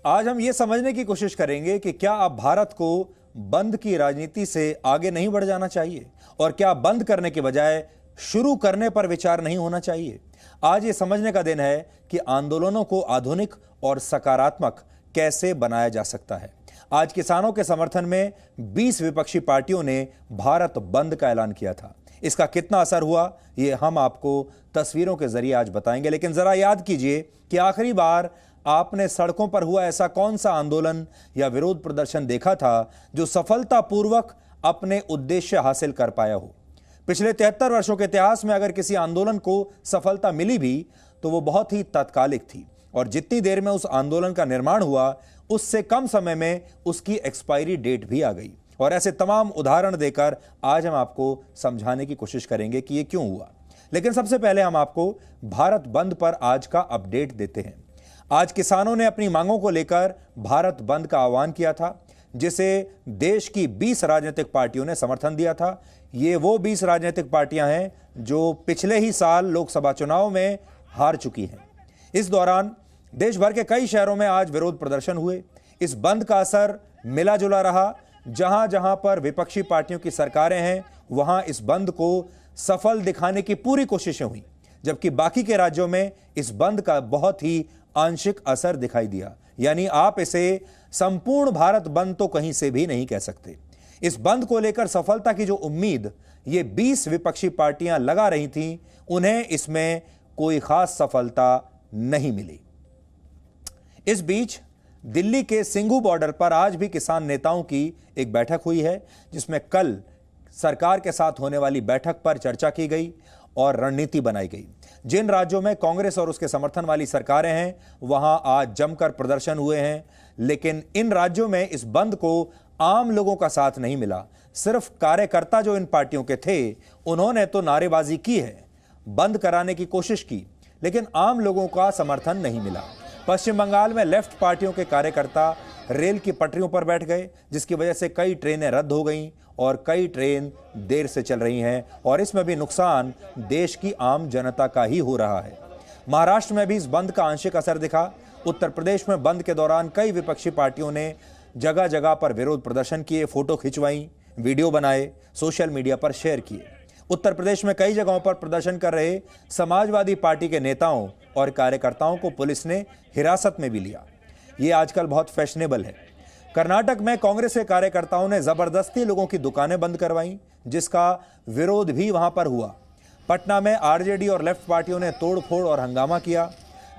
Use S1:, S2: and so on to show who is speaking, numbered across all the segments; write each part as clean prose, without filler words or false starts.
S1: आज हम ये समझने की कोशिश करेंगे कि क्या अब भारत को बंद की राजनीति से आगे नहीं बढ़ जाना चाहिए और क्या बंद करने के बजाय शुरू करने पर विचार नहीं होना चाहिए। आज ये समझने का दिन है कि आंदोलनों को आधुनिक और सकारात्मक कैसे बनाया जा सकता है। आज किसानों के समर्थन में 20 विपक्षी पार्टियों ने भारत बंद का ऐलान किया था। इसका कितना असर हुआ ये हम आपको तस्वीरों के जरिए आज बताएंगे, लेकिन जरा याद कीजिए कि आखिरी बार आपने सड़कों पर हुआ ऐसा कौन सा आंदोलन या विरोध प्रदर्शन देखा था जो सफलतापूर्वक अपने उद्देश्य हासिल कर पाया हो। पिछले 73 वर्षों के इतिहास में अगर किसी आंदोलन को सफलता मिली भी तो वो बहुत ही तात्कालिक थी और जितनी देर में उस आंदोलन का निर्माण हुआ उससे कम समय में उसकी एक्सपायरी डेट भी आ गई। और ऐसे तमाम उदाहरण देकर आज हम आपको समझाने की कोशिश करेंगे कि ये क्यों हुआ। लेकिन सबसे पहले हम आपको भारत बंद पर आज का अपडेट देते हैं। आज किसानों ने अपनी मांगों को लेकर भारत बंद का आह्वान किया था, जिसे देश की 20 राजनीतिक पार्टियों ने समर्थन दिया था। ये वो 20 राजनीतिक पार्टियां हैं जो पिछले ही साल लोकसभा चुनाव में हार चुकी हैं। इस दौरान देश भर के कई शहरों में आज विरोध प्रदर्शन हुए। इस बंद का असर मिला जुला रहा। जहां जहां पर विपक्षी पार्टियों की सरकारें हैं वहां इस बंद को सफल दिखाने की पूरी कोशिशें हुई, जबकि बाकी के राज्यों में इस बंद का बहुत ही आंशिक असर दिखाई दिया। यानी आप इसे संपूर्ण भारत बंद तो कहीं से भी नहीं कह सकते। इस बंद को लेकर सफलता की जो उम्मीद ये 20 विपक्षी पार्टियां लगा रही थीं, उन्हें इसमें कोई खास सफलता नहीं मिली। इस बीच दिल्ली के सिंघू बॉर्डर पर आज भी किसान नेताओं की एक बैठक हुई है, जिसमें कल सरकार के साथ होने वाली बैठक पर चर्चा की गई और रणनीति बनाई गई। जिन राज्यों में कांग्रेस और उसके समर्थन वाली सरकारें हैं वहां आज जमकर प्रदर्शन हुए हैं, लेकिन इन राज्यों में इस बंद को आम लोगों का साथ नहीं मिला। सिर्फ कार्यकर्ता जो इन पार्टियों के थे उन्होंने तो नारेबाजी की है, बंद कराने की कोशिश की, लेकिन आम लोगों का समर्थन नहीं मिला। पश्चिम बंगाल में लेफ्ट पार्टियों के कार्यकर्ता रेल की पटरियों पर बैठ गए, जिसकी वजह से कई ट्रेनें रद्द हो गईं और कई ट्रेन देर से चल रही हैं और इसमें भी नुकसान देश की आम जनता का ही हो रहा है। महाराष्ट्र में भी इस बंद का आंशिक असर दिखा। उत्तर प्रदेश में बंद के दौरान कई विपक्षी पार्टियों ने जगह जगह पर विरोध प्रदर्शन किए, फोटो खिंचवाई, वीडियो बनाए, सोशल मीडिया पर शेयर किए। उत्तर प्रदेश में कई जगहों पर प्रदर्शन कर रहे समाजवादी पार्टी के नेताओं और कार्यकर्ताओं को पुलिस ने हिरासत में भी लिया। ये आजकल बहुत फैशनेबल है। कर्नाटक में कांग्रेस के कार्यकर्ताओं ने जबरदस्ती लोगों की दुकानें बंद करवाई, जिसका विरोध भी वहां पर हुआ। पटना में आरजेडी और लेफ्ट पार्टियों ने तोड़फोड़ और हंगामा किया।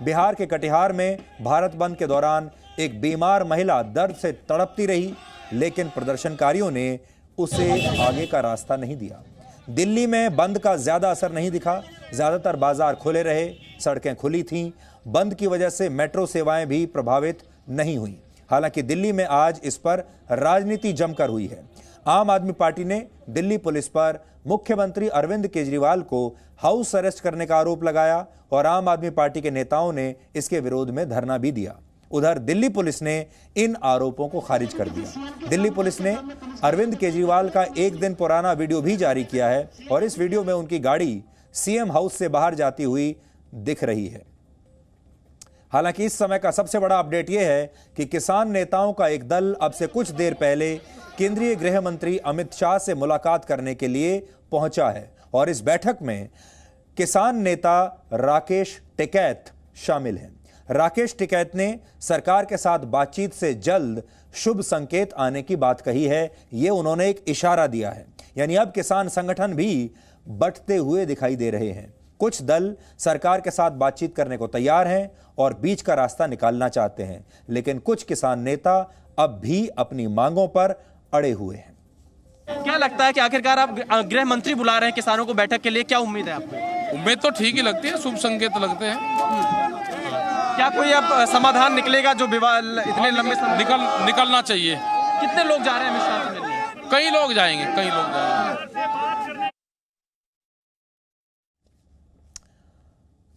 S1: बिहार के कटिहार में भारत बंद के दौरान एक बीमार महिला दर्द से तड़पती रही, लेकिन प्रदर्शनकारियों ने उसे आगे का रास्ता नहीं दिया। दिल्ली में बंद का ज्यादा असर नहीं दिखा। ज्यादातर बाजार खुले रहे, सड़कें खुली थीं। बंद की वजह से मेट्रो सेवाएं भी प्रभावित नहीं हुई। हालांकि दिल्ली में आज इस पर राजनीति जमकर हुई है। आम आदमी पार्टी ने दिल्ली पुलिस पर मुख्यमंत्री अरविंद केजरीवाल को हाउस अरेस्ट करने का आरोप लगाया और आम आदमी पार्टी के नेताओं ने इसके विरोध में धरना भी दिया। उधर दिल्ली पुलिस ने इन आरोपों को खारिज कर दिया। दिल्ली पुलिस ने अरविंद केजरीवाल का एक दिन पुराना वीडियो भी जारी किया है और इस वीडियो में उनकी गाड़ी सीएम हाउस से बाहर जाती हुई दिख रही है। हालांकि इस समय का सबसे बड़ा अपडेट यह है कि किसान नेताओं का एक दल अब से कुछ देर पहले केंद्रीय गृह मंत्री अमित शाह से मुलाकात करने के लिए पहुंचा है और इस बैठक में किसान नेता राकेश टिकैत शामिल हैं। राकेश टिकैत ने सरकार के साथ बातचीत से जल्द शुभ संकेत आने की बात कही है। ये उन्होंने एक इशारा दिया है, यानी अब किसान संगठन भी बंटते हुए दिखाई दे रहे हैं। कुछ दल सरकार के साथ बातचीत करने को तैयार हैं और बीच का रास्ता निकालना चाहते हैं, लेकिन कुछ किसान नेता अब भी अपनी मांगों पर अड़े हुए हैं।
S2: क्या लगता है कि आखिरकार आप गृह मंत्री बुला रहे हैं किसानों को बैठक के लिए, क्या उम्मीद है आपको?
S3: उम्मीद तो ठीक ही लगती है, शुभ संकेत लगते हैं।
S2: क्या कोई अब समाधान निकलेगा जो विवाद इतने लंबे समय
S3: निकलना चाहिए।
S2: कितने लोग जा रहे हैं अमित शाह से मिलने?
S3: कई लोग जाएंगे।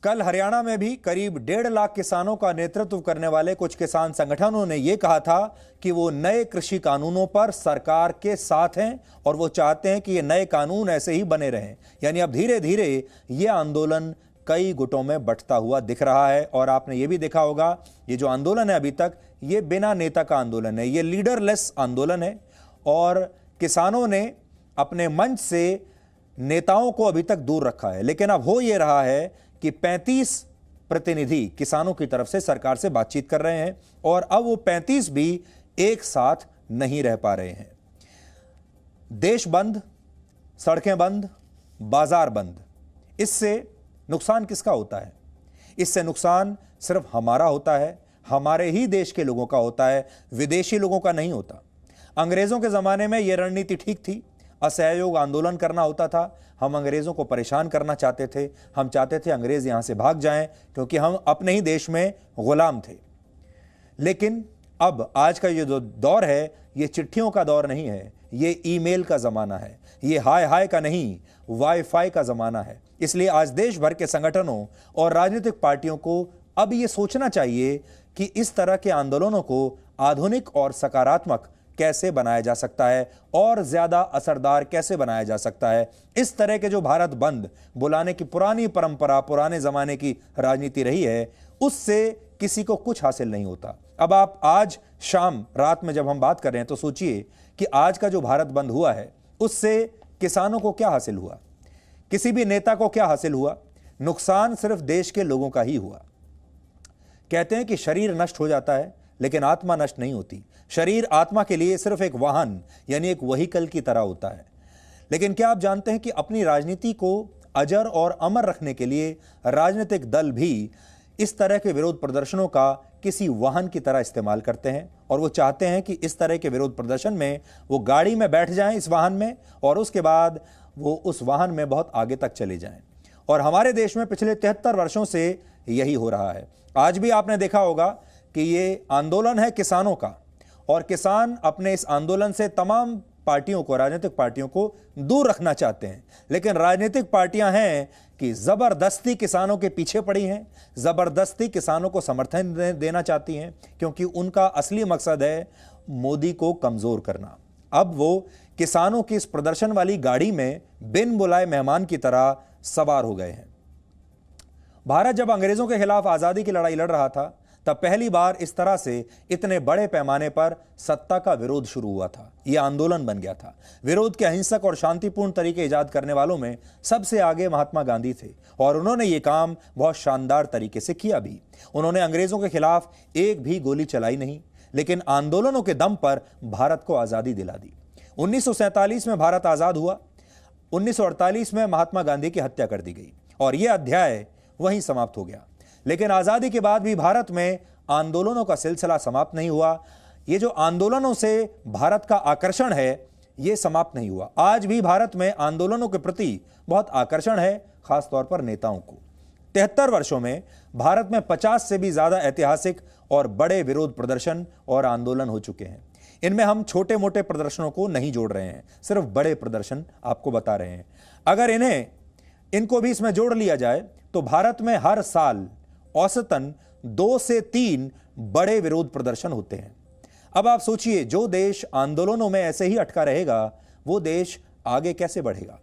S1: कल हरियाणा में भी करीब 1.5 लाख किसानों का नेतृत्व करने वाले कुछ किसान संगठनों ने यह कहा था कि वो नए कृषि कानूनों पर सरकार के साथ हैं और वो चाहते हैं कि ये नए कानून ऐसे ही बने रहें। यानी अब धीरे धीरे ये आंदोलन कई गुटों में बंटता हुआ दिख रहा है। और आपने ये भी देखा होगा, ये जो आंदोलन है अभी तक, ये बिना नेता का आंदोलन है, ये लीडरलेस आंदोलन है। और किसानों ने अपने मंच से नेताओं को अभी तक दूर रखा है। लेकिन अब हो ये रहा है कि 35 प्रतिनिधि किसानों की तरफ से सरकार से बातचीत कर रहे हैं और अब वो 35 भी एक साथ नहीं रह पा रहे हैं। देश बंद, सड़कें बंद, बाजार बंद, इससे नुकसान किसका होता है? इससे नुकसान सिर्फ हमारा होता है, हमारे ही देश के लोगों का होता है, विदेशी लोगों का नहीं होता। अंग्रेजों के ज़माने में यह रणनीति ठीक थी, असहयोग आंदोलन करना होता था। हम अंग्रेज़ों को परेशान करना चाहते थे, हम चाहते थे अंग्रेज़ यहाँ से भाग जाएं, क्योंकि हम अपने ही देश में गुलाम थे। लेकिन अब आज का ये जो दौर है, ये चिट्ठियों का दौर नहीं है, ये ईमेल का ज़माना है, ये हाय हाय का नहीं, वाईफाई का ज़माना है। इसलिए आज देश भर के संगठनों और राजनीतिक पार्टियों को अब ये सोचना चाहिए कि इस तरह के आंदोलनों को आधुनिक और सकारात्मक कैसे बनाया जा सकता है और ज्यादा असरदार कैसे बनाया जा सकता है। इस तरह के जो भारत बंद बुलाने की पुरानी परंपरा, पुराने जमाने की राजनीति रही है, उससे किसी को कुछ हासिल नहीं होता। अब आप आज शाम रात में जब हम बात कर रहे हैं तो सोचिए कि आज का जो भारत बंद हुआ है उससे किसानों को क्या हासिल हुआ, किसी भी नेता को क्या हासिल हुआ? नुकसान सिर्फ देश के लोगों का ही हुआ। कहते हैं कि शरीर नष्ट हो जाता है लेकिन आत्मा नष्ट नहीं होती। शरीर आत्मा के लिए सिर्फ एक वाहन यानी एक वहीकल की तरह होता है। लेकिन क्या आप जानते हैं कि अपनी राजनीति को अजर और अमर रखने के लिए राजनीतिक दल भी इस तरह के विरोध प्रदर्शनों का किसी वाहन की तरह इस्तेमाल करते हैं और वो चाहते हैं कि इस तरह के विरोध प्रदर्शन में वो गाड़ी में बैठ जाएं, इस वाहन में, और उसके बाद वो उस वाहन में बहुत आगे तक चले जाएं। और हमारे देश में पिछले 73 वर्षों से यही हो रहा है। आज भी आपने देखा होगा कि ये आंदोलन है किसानों का और किसान अपने इस आंदोलन से तमाम पार्टियों को, राजनीतिक पार्टियों को दूर रखना चाहते हैं। लेकिन राजनीतिक पार्टियां हैं कि जबरदस्ती किसानों के पीछे पड़ी हैं, जबरदस्ती किसानों को समर्थन देना चाहती हैं, क्योंकि उनका असली मकसद है मोदी को कमजोर करना। अब वो किसानों की इस प्रदर्शन वाली गाड़ी में बिन बुलाए मेहमान की तरह सवार हो गए हैं। भारत जब अंग्रेजों के खिलाफ आजादी की लड़ाई लड़ रहा था तब पहली बार इस तरह से इतने बड़े पैमाने पर सत्ता का विरोध शुरू हुआ था। यह आंदोलन बन गया था। विरोध के अहिंसक और शांतिपूर्ण तरीके इजाद करने वालों में सबसे आगे महात्मा गांधी थे और उन्होंने ये काम बहुत शानदार तरीके से किया भी। उन्होंने अंग्रेजों के खिलाफ एक भी गोली चलाई नहीं, लेकिन आंदोलनों के दम पर भारत को आजादी दिला दी। 1947 में भारत आजाद हुआ, 1948 में महात्मा गांधी की हत्या कर दी गई और यह अध्याय वहीं समाप्त हो गया। लेकिन आजादी के बाद भी भारत में आंदोलनों का सिलसिला समाप्त नहीं हुआ। ये जो आंदोलनों से भारत का आकर्षण है, यह समाप्त नहीं हुआ। आज भी भारत में आंदोलनों के प्रति बहुत आकर्षण है, खासतौर पर नेताओं को। 73 वर्षों में भारत में 50 से भी ज्यादा ऐतिहासिक और बड़े विरोध प्रदर्शन और आंदोलन हो चुके हैं। इनमें हम छोटे मोटे प्रदर्शनों को नहीं जोड़ रहे हैं, सिर्फ बड़े प्रदर्शन आपको बता रहे हैं। अगर इनको भी इसमें जोड़ लिया जाए तो भारत में हर साल औसतन 2 से 3 बड़े विरोध प्रदर्शन होते हैं। अब आप सोचिए, जो देश आंदोलनों में ऐसे ही अटका रहेगा वो देश आगे कैसे बढ़ेगा?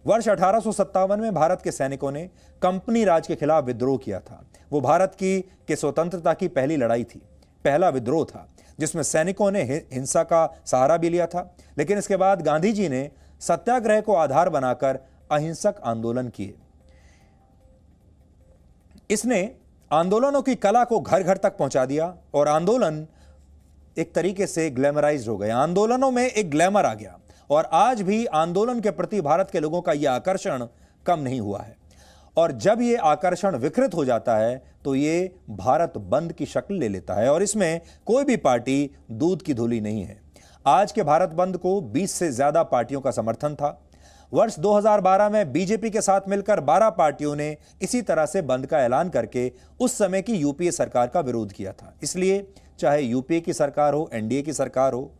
S1: वर्ष 1857 में भारत के सैनिकों ने कंपनी राज के खिलाफ विद्रोह किया था। वो भारत की स्वतंत्रता की पहली लड़ाई थी, पहला विद्रोह था जिसमें सैनिकों ने हिंसा का सहारा भी लिया था। लेकिन इसके बाद गांधी जी ने सत्याग्रह को आधार बनाकर अहिंसक आंदोलन किए। इसने आंदोलनों की कला को घर घर तक पहुंचा दिया और आंदोलन एक तरीके से ग्लैमराइज्ड हो गए। आंदोलनों में एक ग्लैमर आ गया और आज भी आंदोलन के प्रति भारत के लोगों का यह आकर्षण कम नहीं हुआ है। और जब यह आकर्षण विकृत हो जाता है तो यह भारत बंद की शक्ल ले लेता है और इसमें कोई भी पार्टी दूध की धूली नहीं है। आज के भारत बंद को 20 से ज्यादा पार्टियों का समर्थन था। वर्ष 2012 में बीजेपी के साथ मिलकर 12 पार्टियों ने इसी तरह से बंद का ऐलान करके उस समय की यूपीए सरकार का विरोध किया था। इसलिए चाहे यूपीए की सरकार हो, एनडीए की सरकार हो,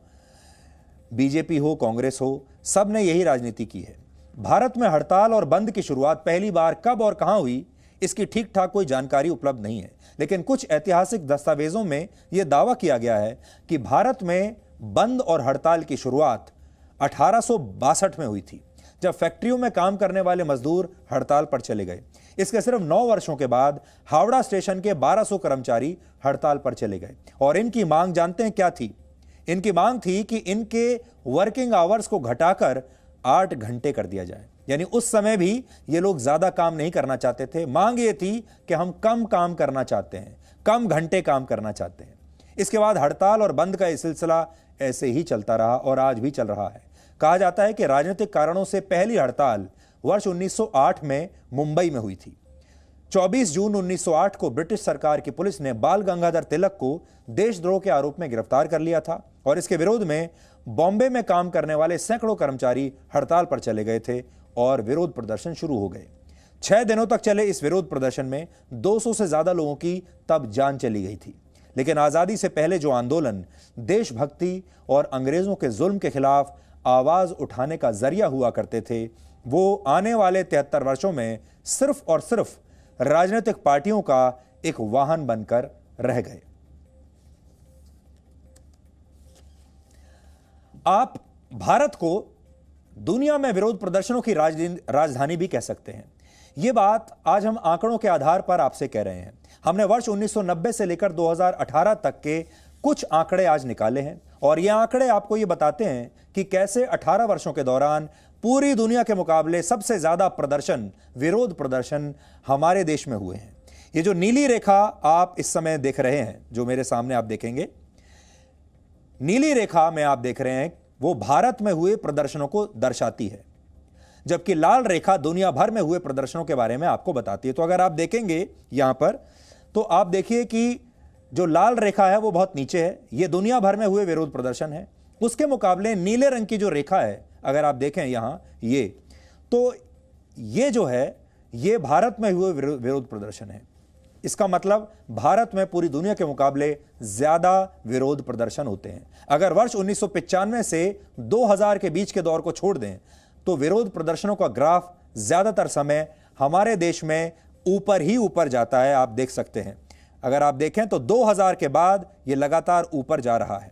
S1: बीजेपी हो, कांग्रेस हो, सब ने यही राजनीति की है। भारत में हड़ताल और बंद की शुरुआत पहली बार कब और कहां हुई, इसकी ठीक ठाक कोई जानकारी उपलब्ध नहीं है। लेकिन कुछ ऐतिहासिक दस्तावेजों में यह दावा किया गया है कि भारत में बंद और हड़ताल की शुरुआत 1862 में हुई थी, जब फैक्ट्रियों में काम करने वाले मजदूर हड़ताल पर चले गए। इसके सिर्फ 9 वर्षों के बाद हावड़ा स्टेशन के 1200 कर्मचारी हड़ताल पर चले गए और इनकी मांग जानते हैं क्या थी? इनकी मांग थी कि इनके वर्किंग आवर्स को घटाकर 8 घंटे कर दिया जाए। यानी उस समय भी ये लोग ज्यादा काम नहीं करना चाहते थे। मांग ये थी कि हम कम काम करना चाहते हैं, कम घंटे काम करना चाहते हैं। इसके बाद हड़ताल और बंद का यह सिलसिला ऐसे ही चलता रहा और आज भी चल रहा है। कहा जाता है कि राजनीतिक कारणों से पहली हड़ताल वर्ष 1908 में मुंबई में हुई थी। 24 जून 1908 को ब्रिटिश सरकार की पुलिस ने बाल गंगाधर तिलक को देशद्रोह के आरोप में गिरफ्तार कर लिया था और इसके विरोध में बॉम्बे में काम करने वाले सैकड़ों कर्मचारी हड़ताल पर चले गए थे और विरोध प्रदर्शन शुरू हो गए। 6 दिनों तक चले इस विरोध प्रदर्शन में 200 से ज्यादा लोगों की तब जान चली गई थी। लेकिन आजादी से पहले जो आंदोलन देशभक्ति और अंग्रेजों के जुल्म के खिलाफ आवाज उठाने का जरिया हुआ करते थे, वो आने वाले 73 वर्षों में सिर्फ और सिर्फ राजनीतिक पार्टियों का एक वाहन बनकर रह गए। आप भारत को दुनिया में विरोध प्रदर्शनों की राजधानी भी कह सकते हैं। यह बात आज हम आंकड़ों के आधार पर आपसे कह रहे हैं। हमने वर्ष 1990 से लेकर 2018 तक के कुछ आंकड़े आज निकाले हैं और ये आंकड़े आपको ये बताते हैं कि कैसे 18 वर्षों के दौरान पूरी दुनिया के मुकाबले सबसे ज्यादा प्रदर्शन, विरोध प्रदर्शन हमारे देश में हुए हैं। ये जो नीली रेखा आप इस समय देख रहे हैं, जो मेरे सामने आप देखेंगे, नीली रेखा में आप देख रहे हैं, वो भारत में हुए प्रदर्शनों को दर्शाती है, जबकि लाल रेखा दुनिया भर में हुए प्रदर्शनों के बारे में आपको बताती है। तो अगर आप देखेंगे यहां पर, तो आप देखिए कि जो लाल रेखा है वो बहुत नीचे है, ये दुनिया भर में हुए विरोध प्रदर्शन है। उसके मुकाबले नीले रंग की जो रेखा है, अगर आप देखें यहां, ये तो ये जो है, ये भारत में हुए विरोध प्रदर्शन है। इसका मतलब भारत में पूरी दुनिया के मुकाबले ज्यादा विरोध प्रदर्शन होते हैं। अगर वर्ष 1995 से 2000 के बीच के दौर को छोड़ दें तो विरोध प्रदर्शनों का ग्राफ ज्यादातर समय हमारे देश में ऊपर ही ऊपर जाता है। आप देख सकते हैं, अगर आप देखें तो 2000 के बाद यह लगातार ऊपर जा रहा है।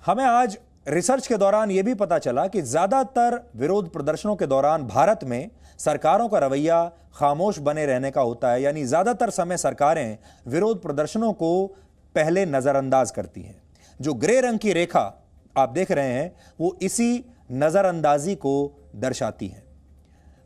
S1: हमें आज रिसर्च के दौरान यह भी पता चला कि ज्यादातर विरोध प्रदर्शनों के दौरान भारत में सरकारों का रवैया खामोश बने रहने का होता है। यानी ज्यादातर समय सरकारें विरोध प्रदर्शनों को पहले नजरअंदाज करती हैं। जो ग्रे रंग की रेखा आप देख रहे हैं, वो इसी नजरअंदाजी को दर्शाती है।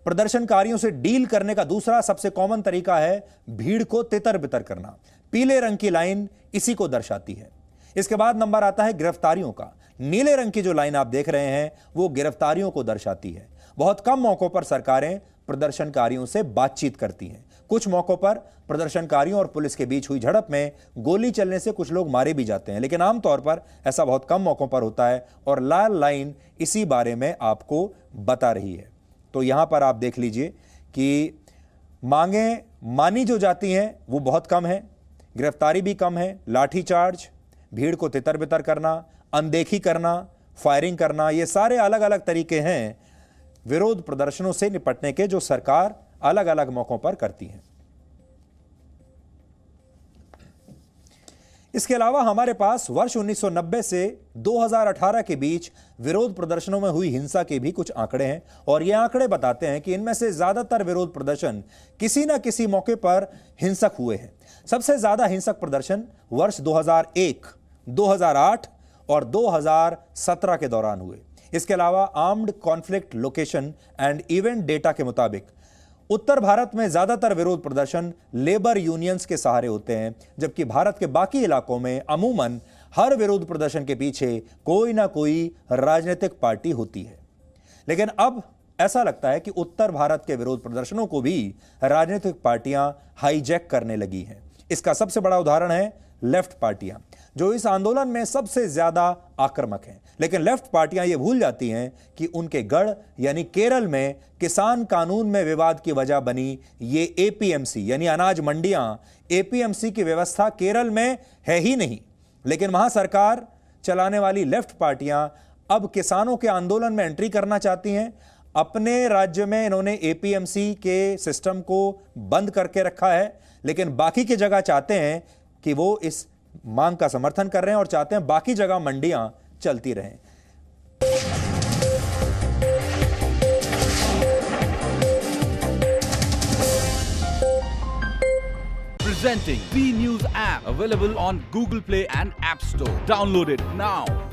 S1: प्रदर्शनकारियों से डील करने का दूसरा सबसे कॉमन तरीका है भीड़ को तितर बितर करना। पीले रंग की लाइन इसी को दर्शाती है। इसके बाद नंबर आता है गिरफ्तारियों का। नीले रंग की जो लाइन आप देख रहे हैं, वो गिरफ्तारियों को दर्शाती है। बहुत कम मौकों पर सरकारें प्रदर्शनकारियों से बातचीत करती हैं। कुछ मौकों पर प्रदर्शनकारियों और पुलिस के बीच हुई झड़प में गोली चलने से कुछ लोग मारे भी जाते हैं, लेकिन आमतौर पर ऐसा बहुत कम मौकों पर होता है और लाल लाइन इसी बारे में आपको बता रही है। तो यहां पर आप देख लीजिए कि मांगें मानी जो जाती हैं वो बहुत कम है, गिरफ्तारी भी कम है, लाठीचार्ज, भीड़ को तितर बितर करना, अनदेखी करना, फायरिंग करना, ये सारे अलग अलग तरीके हैं विरोध प्रदर्शनों से निपटने के, जो सरकार अलग अलग मौकों पर करती है। इसके अलावा हमारे पास वर्ष 1990 से 2018 के बीच विरोध प्रदर्शनों में हुई हिंसा के भी कुछ आंकड़े हैं और ये आंकड़े बताते हैं कि इनमें से ज्यादातर विरोध प्रदर्शन किसी न किसी मौके पर हिंसक हुए हैं। सबसे ज्यादा हिंसक प्रदर्शन वर्ष 2001, 2008 और 2017 के दौरान हुए। इसके अलावा armed conflict location and event data के मुताबिक उत्तर भारत में ज्यादातर विरोध प्रदर्शन लेबर यूनियंस के सहारे होते हैं, जबकि भारत के बाकी इलाकों में अमूमन हर विरोध प्रदर्शन के पीछे कोई ना कोई राजनीतिक पार्टी होती है। लेकिन अब ऐसा लगता है कि उत्तर भारत के विरोध प्रदर्शनों को भी राजनीतिक पार्टियां हाईजैक करने लगी हैं। इसका सबसे बड़ा उदाहरण है लेफ्ट पार्टियां, जो इस आंदोलन में सबसे ज्यादा आक्रामक हैं। लेकिन लेफ्ट पार्टियां ये भूल जाती हैं कि उनके गढ़ यानी केरल में किसान कानून में विवाद की वजह बनी ये एपीएमसी यानी अनाज मंडियां, एपीएमसी की व्यवस्था केरल में है ही नहीं। लेकिन वहां सरकार चलाने वाली लेफ्ट पार्टियां अब किसानों के आंदोलन में एंट्री करना चाहती हैं। अपने राज्य में इन्होंने एपीएमसी के सिस्टम को बंद करके रखा है, लेकिन बाकी की जगह चाहते हैं कि वो इस मांग का समर्थन कर रहे हैं और चाहते हैं बाकी जगह मंडियां चलती रहें।
S4: Presenting V News app, available on Google Play and App Store. Download it now.